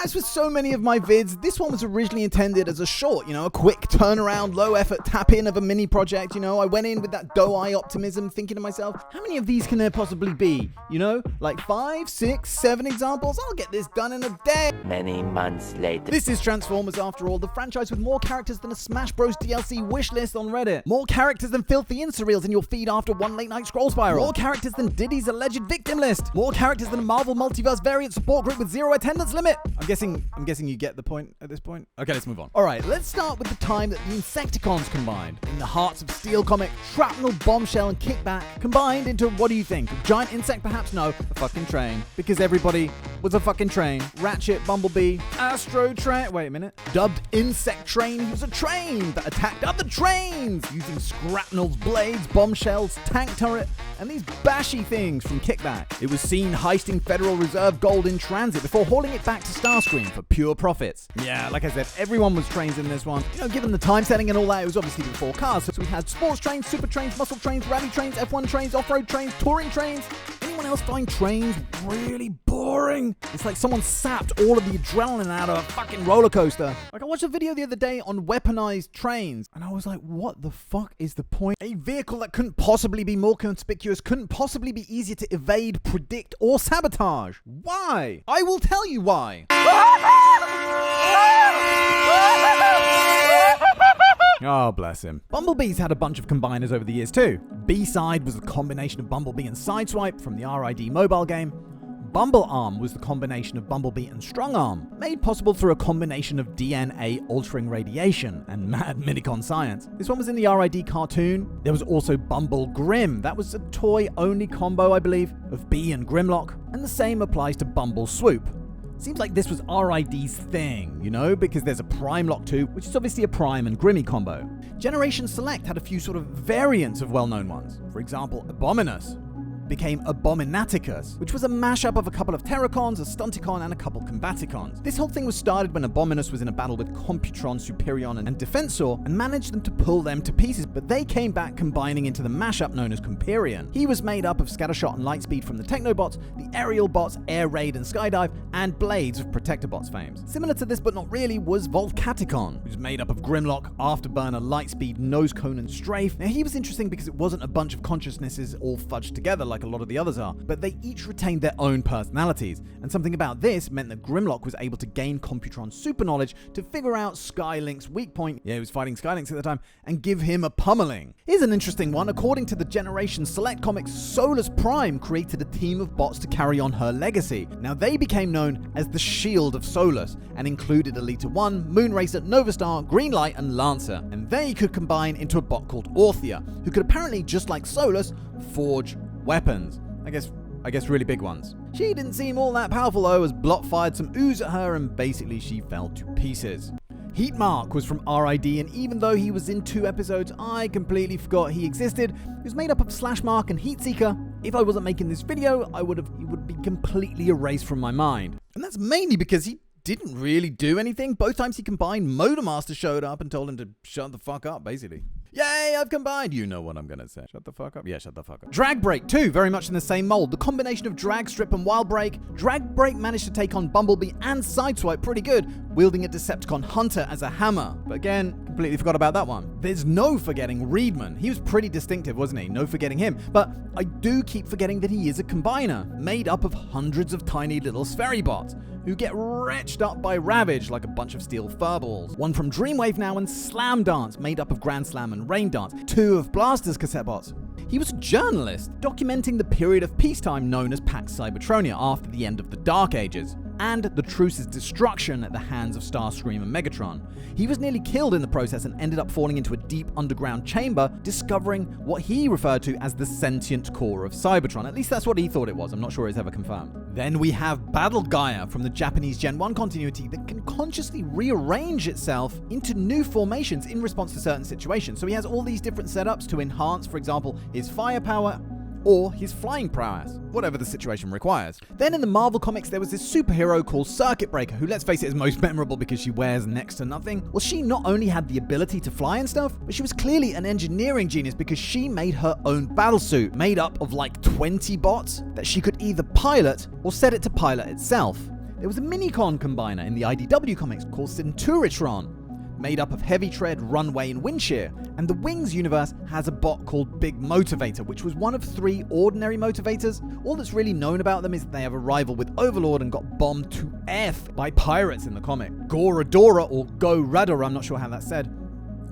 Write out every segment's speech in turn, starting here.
As with so many of my vids, this one was originally intended as a short, a quick turnaround, low effort tap in of a mini project. I went in with that doe-eye optimism, thinking to myself, how many of these can there possibly be? Like 5, 6, 7 examples? I'll get this done in a day. Many months later. This is Transformers after all, the franchise with more characters than a Smash Bros DLC wish list on Reddit. More characters than filthy insta-reels in your feed after one late night scroll spiral. More characters than Diddy's alleged victim list. More characters than a Marvel Multiverse variant support group with 0 attendance limit. I'm guessing you get the point at this point. Okay, let's move on. Alright, let's start with the time that the Insecticons combined. In the Hearts of Steel comic, Shrapnel, Bombshell, and Kickback combined into, what do you think? A giant insect perhaps? No, a fucking train. Because everybody was a fucking train. Ratchet, Bumblebee, Astro Train. Wait a minute. Dubbed Insect Train, he was a train that attacked other trains using Shrapnel's blades, Bombshell's tank turret, and these bashy things from Kickback. It was seen heisting Federal Reserve gold in transit before hauling it back to Starscream for pure profits. Yeah, like I said, everyone was trains in this one. Given the time setting and all that, it was obviously before cars. So we had sports trains, super trains, muscle trains, rally trains, F1 trains, off-road trains, touring trains. Anyone else find trains really boring? It's like someone sapped all of the adrenaline out of a fucking roller coaster. Like, I watched a video the other day on weaponized trains, and I was like, what the fuck is the point? A vehicle that couldn't possibly be more conspicuous, couldn't possibly be easier to evade, predict, or sabotage. Why? I will tell you why. Oh, bless him. Bumblebee's had a bunch of combiners over the years too. B-Side was a combination of Bumblebee and Sideswipe from the RID mobile game. Bumble Arm was the combination of Bumblebee and Strong Arm, made possible through a combination of DNA-altering radiation and mad minicon science. This one was in the RID cartoon. There was also Bumble Grim. That was a toy-only combo, I believe, of Bee and Grimlock. And the same applies to Bumble Swoop. Seems like this was RID's thing, because there's a Prime Lock 2, which is obviously a Prime and Grimmy combo. Generation Select had a few sort of variants of well-known ones. For example, Abominus became Abominaticus, which was a mashup of a couple of Terracons, a Stunticon, and a couple Combaticons. This whole thing was started when Abominus was in a battle with Computron, Superion, and Defensor, and managed them to pull them to pieces, but they came back combining into the mashup known as Compion. He was made up of Scattershot and Lightspeed from the Technobots, the Aerial Bots, Air Raid and Skydive, and Blades of Protectobots fames. Similar to this, but not really, was Volcaticon, who's made up of Grimlock, Afterburner, Lightspeed, Nosecone, and Strafe. Now, he was interesting because it wasn't a bunch of consciousnesses all fudged together like a lot of the others are, but they each retained their own personalities, and something about this meant that Grimlock was able to gain Computron's super knowledge to figure out Skylink's weak point, he was fighting Skylinks at the time, and give him a pummeling. Here's an interesting one. According to the Generation Select comics, Solus Prime created a team of bots to carry on her legacy. Now, they became known as the Shield of Solus, and included Elita 1, Moonracer, Novastar, Greenlight, and Lancer, and they could combine into a bot called Orthia, who could apparently, just like Solus, forge weapons. I guess really big ones. She didn't seem all that powerful though, as Blot fired some ooze at her and basically she fell to pieces. Heatmark was from RID, and even though he was in 2 episodes, I completely forgot he existed. He was made up of Slashmark and Heatseeker. If I wasn't making this video, he would be completely erased from my mind. And that's mainly because he didn't really do anything. Both times he combined, Motormaster showed up and told him to shut the fuck up, basically. Yay, I've combined. You know what I'm gonna say. Shut the fuck up? Yeah, shut the fuck up. Drag Break, too, very much in the same mold. The combination of Drag Strip and Wild Break. Drag Break managed to take on Bumblebee and Sideswipe pretty good, wielding a Decepticon Hunter as a hammer. But again, completely forgot about that one. There's no forgetting Reedman. He was pretty distinctive, wasn't he? No forgetting him. But I do keep forgetting that he is a combiner, made up of hundreds of tiny little Spheribots, who get wretched up by Ravage like a bunch of steel furballs. One from Dreamwave now, and Slam Dance, made up of Grand Slam and Rain Dance. 2 of Blaster's cassette bots. He was a journalist, documenting the period of peacetime known as Pax Cybertronia after the end of the Dark Ages, and the Truce's destruction at the hands of Starscream and Megatron. He was nearly killed in the process and ended up falling into a deep underground chamber, discovering what he referred to as the sentient core of Cybertron. At least that's what he thought it was. I'm not sure it's ever confirmed. Then we have Battle Gaia from the Japanese Gen 1 continuity that can consciously rearrange itself into new formations in response to certain situations. So he has all these different setups to enhance, for example, his firepower or his flying prowess, whatever the situation requires. Then in the Marvel comics, there was this superhero called Circuit Breaker, who, let's face it, is most memorable because she wears next to nothing. Well, she not only had the ability to fly and stuff, but she was clearly an engineering genius because she made her own battlesuit made up of like 20 bots that she could either pilot or set it to pilot itself. there was a Minicon combiner in the IDW comics called Centuritron, made up of heavy tread, runway, and wind shear. And the Wings universe has a bot called Big Motivator, which was one of 3 ordinary motivators. All that's really known about them is that they have a rival with Overlord and got bombed to F by pirates in the comic. Goradora, or Go Radora, I'm not sure how that's said,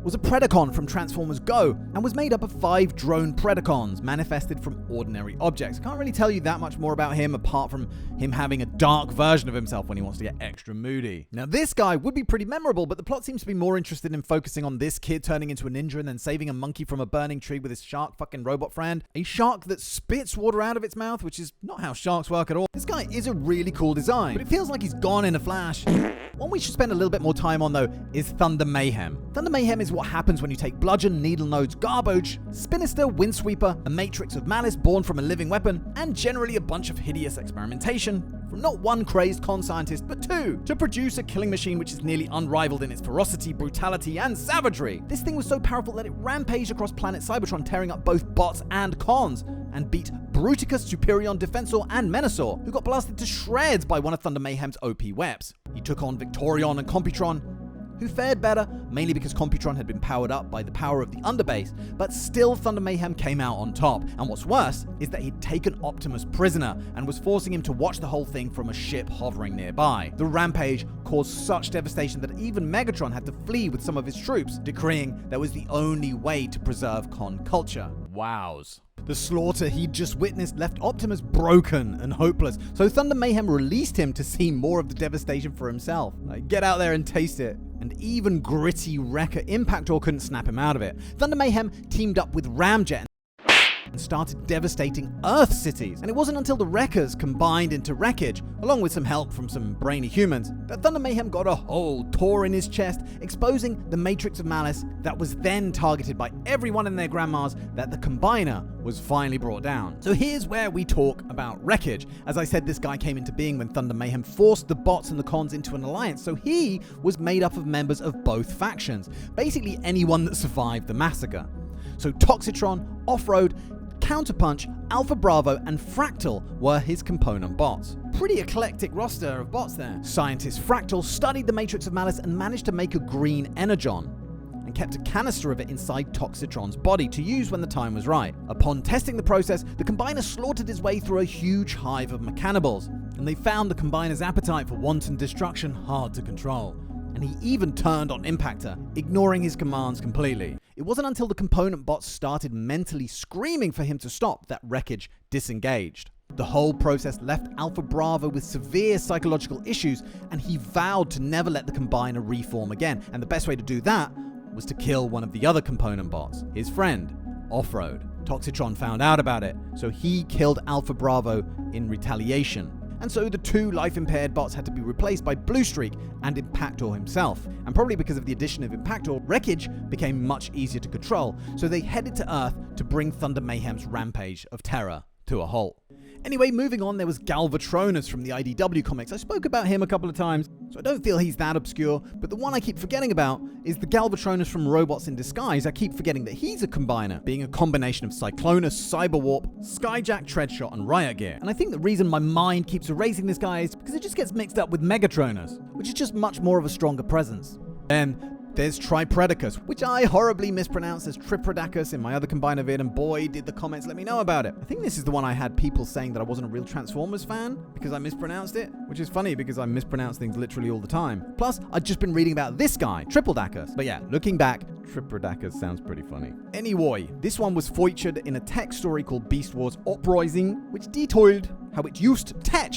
was a Predacon from Transformers Go, and was made up of 5 drone Predacons manifested from ordinary objects. I can't really tell you that much more about him apart from him having a dark version of himself when he wants to get extra moody. Now this guy would be pretty memorable, but the plot seems to be more interested in focusing on this kid turning into a ninja and then saving a monkey from a burning tree with his shark fucking robot friend. A shark that spits water out of its mouth, which is not how sharks work at all. This guy is a really cool design, but it feels like he's gone in a flash. One we should spend a little bit more time on though is Thunder Mayhem. Thunder Mayhem is what happens when you take Bludgeon, Needle Nodes, Garbage, Spinister, Windsweeper, a matrix of malice born from a living weapon, and generally a bunch of hideous experimentation from not one crazed con scientist, but 2, to produce a killing machine which is nearly unrivaled in its ferocity, brutality, and savagery. This thing was so powerful that it rampaged across planet Cybertron, tearing up both bots and cons, and beat Bruticus, Superion, Defensor, and Menasor, who got blasted to shreds by one of Thunder Mayhem's OP weps. He took on Victorion and Compitron, who fared better, mainly because Compitron had been powered up by the power of the underbase, but still Thunder Mayhem came out on top. And what's worse is that he'd taken Optimus prisoner and was forcing him to watch the whole thing from a ship hovering nearby. The rampage caused such devastation that even Megatron had to flee with some of his troops, decreeing that was the only way to preserve con culture. Wows. The slaughter he'd just witnessed left Optimus broken and hopeless, so Thunder Mayhem released him to see more of the devastation for himself. Like, get out there and taste it. And even gritty Wrecker Impactor couldn't snap him out of it. Thunder Mayhem teamed up with Ramjet and started devastating Earth cities. And it wasn't until the Wreckers combined into Wreckage, along with some help from some brainy humans, that Thunder Mayhem got a hole tore in his chest, exposing the matrix of malice that was then targeted by everyone and their grandmas that the Combiner was finally brought down. So here's where we talk about Wreckage. As I said, this guy came into being when Thunder Mayhem forced the bots and the cons into an alliance, so he was made up of members of both factions, basically anyone that survived the massacre. So Toxitron, Off-Road, Counterpunch, Alpha Bravo, and Fractal were his component bots. Pretty eclectic roster of bots there. Scientist Fractal studied the Matrix of Malice and managed to make a green energon, and kept a canister of it inside Toxitron's body to use when the time was right. Upon testing the process, the Combiner slaughtered his way through a huge hive of mechanibals, and they found the Combiner's appetite for wanton destruction hard to control. And he even turned on Impactor, ignoring his commands completely. It wasn't until the component bots started mentally screaming for him to stop that Wreckage disengaged. The whole process left Alpha Bravo with severe psychological issues, and he vowed to never let the Combiner reform again. And the best way to do that was to kill one of the other component bots, his friend, Off-Road. Toxitron found out about it, so he killed Alpha Bravo in retaliation. And so the 2 life-impaired bots had to be replaced by Bluestreak and Impactor himself. And probably because of the addition of Impactor, Wreckage became much easier to control, so they headed to Earth to bring Thunder Mayhem's rampage of terror to a halt. Anyway, moving on, there was Galvatronus from the IDW comics. I spoke about him a couple of times, so I don't feel he's that obscure, but the one I keep forgetting about is the Galvatronus from Robots in Disguise. I keep forgetting that he's a combiner, being a combination of Cyclonus, Cyberwarp, Skyjack, Treadshot, and Riot Gear. And I think the reason my mind keeps erasing this guy is because it just gets mixed up with Megatronus, which is just much more of a stronger presence. Then there's Tripredacus, which I horribly mispronounced as Tripredacus in my other combiner vid, and boy did the comments let me know about it. I think this is the one I had people saying that I wasn't a real Transformers fan because I mispronounced it, which is funny because I mispronounce things literally all the time. Plus, I'd just been reading about this guy, Tripledacus. But yeah, looking back, Tripredacus sounds pretty funny. Anyway, this one was featured in a tech story called Beast Wars Uprising, which detailed how it used tech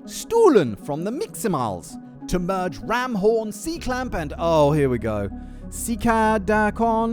stolen from the Miximals to merge Ramhorn, C-Clamp, and oh, here we go, Cicadacon,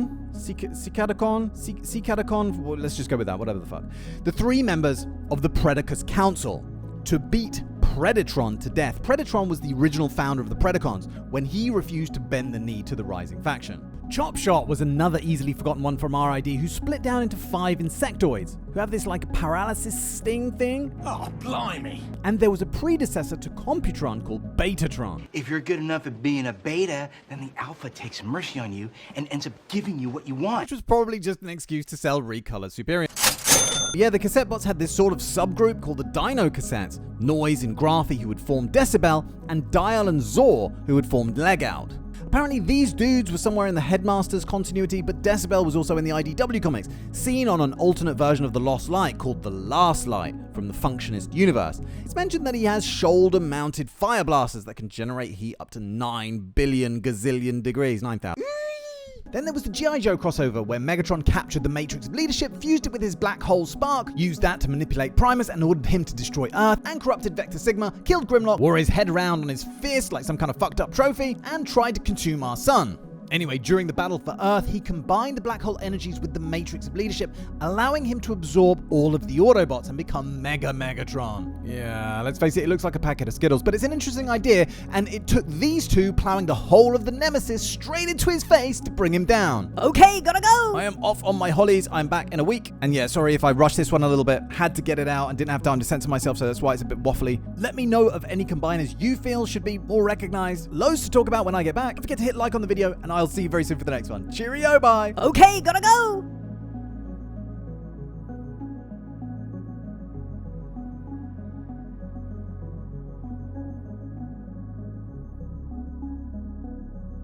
well, let's just go with that, whatever the fuck. The 3 members of the Predacus Council to beat Predatron to death. Predatron was the original founder of the Predacons when he refused to bend the knee to the rising faction. Chopshot was another easily forgotten one from RID who split down into 5 insectoids who have this like paralysis sting thing. Oh, blimey. And there was a predecessor to Computron called Betatron. If you're good enough at being a beta, then the alpha takes mercy on you and ends up giving you what you want. Which was probably just an excuse to sell recolored Superior. Yeah, the cassette bots had this sort of subgroup called the Dino Cassettes. Noise and Graphy, who would form Decibel, and Dial and Zor, who had formed Legout. Apparently these dudes were somewhere in the Headmaster's continuity, but Decibel was also in the IDW comics, seen on an alternate version of the Lost Light called The Last Light from the Functionist universe. It's mentioned that he has shoulder-mounted fire blasters that can generate heat up to 9 billion gazillion degrees, 9,000. Then there was the G.I. Joe crossover, where Megatron captured the Matrix of Leadership, fused it with his black hole spark, used that to manipulate Primus and ordered him to destroy Earth, and corrupted Vector Sigma, killed Grimlock, wore his head around on his fist like some kind of fucked up trophy, and tried to consume our sun. Anyway, during the battle for Earth, he combined the black hole energies with the Matrix of Leadership, allowing him to absorb all of the Autobots and become Megatron. Yeah, let's face it looks like a packet of Skittles, but it's an interesting idea, and it took these two plowing the whole of the Nemesis straight into his face to bring him down. Okay, gotta go! I am off on my hollies. I'm back in a week. And yeah, sorry if I rushed this one a little bit. Had to get it out and didn't have time to censor myself, so that's why it's a bit waffly. Let me know of any combiners you feel should be more recognized. Loads to talk about when I get back. Don't forget to hit like on the video, and I'll see you very soon for the next one. Cheerio, bye! Okay, gotta go!